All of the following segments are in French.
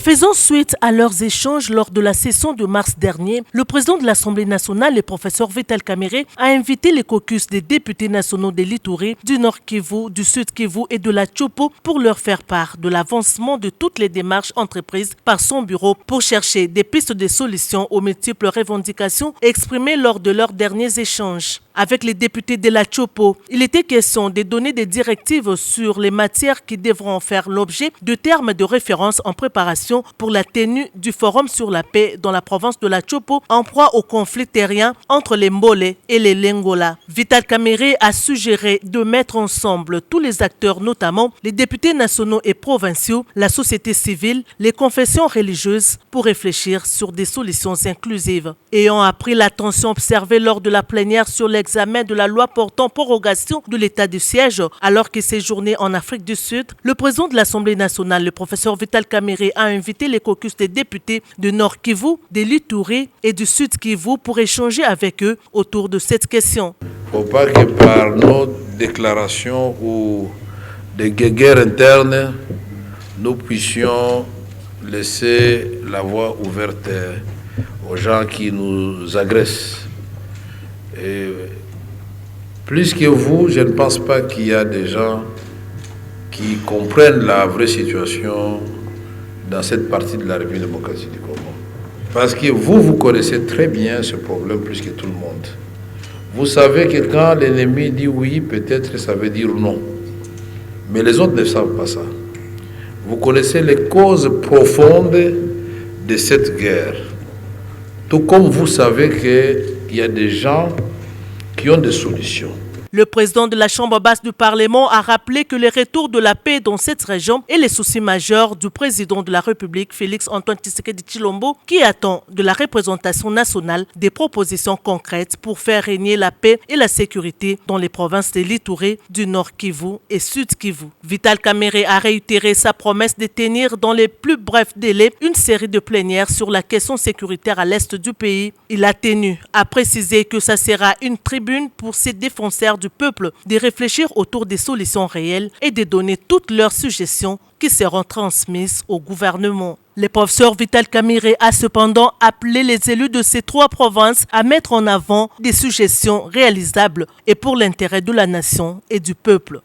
Faisant suite à leurs échanges lors de la session de mars dernier, le président de l'Assemblée nationale, le professeur Vital Kamerhe, a invité les caucus des députés nationaux de l'Ituri, du Nord Kivu, du Sud Kivu et de la Tchopo pour leur faire part de l'avancement de toutes les démarches entreprises par son bureau pour chercher des pistes de solutions aux multiples revendications exprimées lors de leurs derniers échanges. Avec les députés de la Tchopo, il était question de donner des directives sur les matières qui devront faire l'objet de termes de référence en préparation pour la tenue du Forum sur la paix dans la province de la Tchopo en proie au conflit terrien entre les Mbole et les Lengola. Vital Kamerhe a suggéré de mettre ensemble tous les acteurs, notamment les députés nationaux et provinciaux, la société civile, les confessions religieuses, pour réfléchir sur des solutions inclusives. Ayant appris la tension observée lors de la plénière sur l'examen de la loi portant prorogation de l'état de siège alors qu'il séjournait en Afrique du Sud, le président de l'Assemblée nationale, le professeur Vital Kamerhe, a invité les caucus des députés du Nord Kivu, de l'Ituri et du Sud Kivu pour échanger avec eux autour de cette question. Il ne faut pas que par nos déclarations ou des guerres internes, nous puissions laisser la voie ouverte aux gens qui nous agressent. Et plus que vous, je ne pense pas qu'il y a des gens qui comprennent la vraie situation dans cette partie de la République démocratique du Congo. Parce que vous connaissez très bien ce problème plus que tout le monde. Vous savez que quand l'ennemi dit oui, peut-être ça veut dire non. Mais les autres ne savent pas ça. Vous connaissez les causes profondes de cette guerre. Tout comme vous savez qu'il y a des gens qui ont des solutions. Le président de la Chambre basse du Parlement a rappelé que le retour de la paix dans cette région est le souci majeur du président de la République, Félix Antoine Tshisekedi Tshilombo, qui attend de la représentation nationale des propositions concrètes pour faire régner la paix et la sécurité dans les provinces de l'Ituri, du Nord Kivu et Sud Kivu. Vital Kamerhe a réitéré sa promesse de tenir dans les plus brefs délais une série de plénières sur la question sécuritaire à l'est du pays. Il a tenu à préciser que ça sera une tribune pour ces défenseurs du peuple de réfléchir autour des solutions réelles et de donner toutes leurs suggestions qui seront transmises au gouvernement. Le professeur Vital Kamerhe a cependant appelé les élus de ces trois provinces à mettre en avant des suggestions réalisables et pour l'intérêt de la nation et du peuple.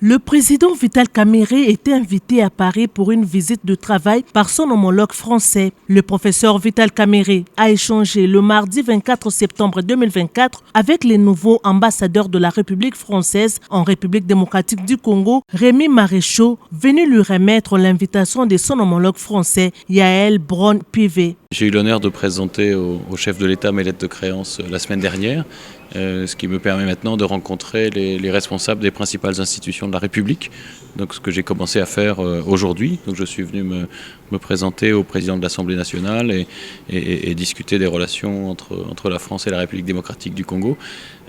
Le président Vital Kamerhe était invité à Paris pour une visite de travail par son homologue français. Le professeur Vital Kamerhe a échangé le mardi 24 septembre 2024 avec les nouveaux ambassadeurs de la République française en République démocratique du Congo, Rémi Maréchaux, venu lui remettre l'invitation de son homologue français, Yael Braun-Pivet. J'ai eu l'honneur de présenter au chef de l'État mes lettres de créance la semaine dernière, ce qui me permet maintenant de rencontrer les responsables des principales institutions de la République. Donc ce que j'ai commencé à faire aujourd'hui. Donc je suis venu me présenter au président de l'Assemblée nationale et discuter des relations entre la France et la République démocratique du Congo.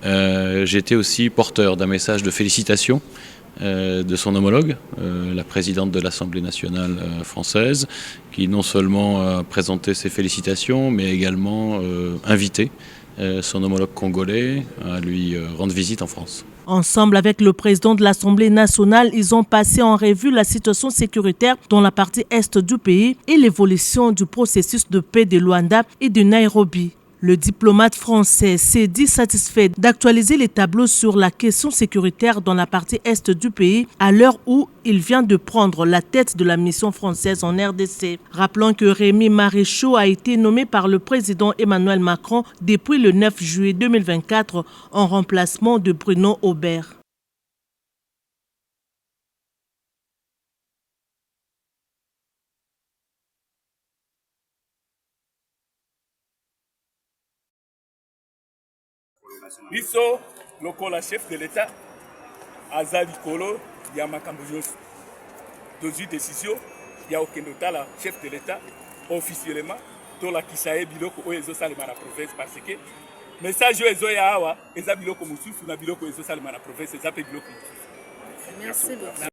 J'ai été aussi porteur d'un message de félicitations de son homologue, la présidente de l'Assemblée nationale française, qui non seulement a présenté ses félicitations, mais également invité son homologue congolais à lui rendre visite en France. Ensemble avec le président de l'Assemblée nationale, ils ont passé en revue la situation sécuritaire dans la partie est du pays et l'évolution du processus de paix de Luanda et de Nairobi. Le diplomate français s'est dit satisfait d'actualiser les tableaux sur la question sécuritaire dans la partie est du pays à l'heure où il vient de prendre la tête de la mission française en RDC. Rappelons que Rémi Maréchaux a été nommé par le président Emmanuel Macron depuis le 9 juillet 2024 en remplacement de Bruno Aubert. Biso lokola chef de l'État aza likolo ya makambo nyonso tozwi décision ya okende otala chef de l'État officiellement tolakisa ye biloko oyo ezosalema na province parce que message oyo ezoya awa eza biloko mosusu na biloko ezosalema na province eza mpe biloko mosusu. Merci beaucoup.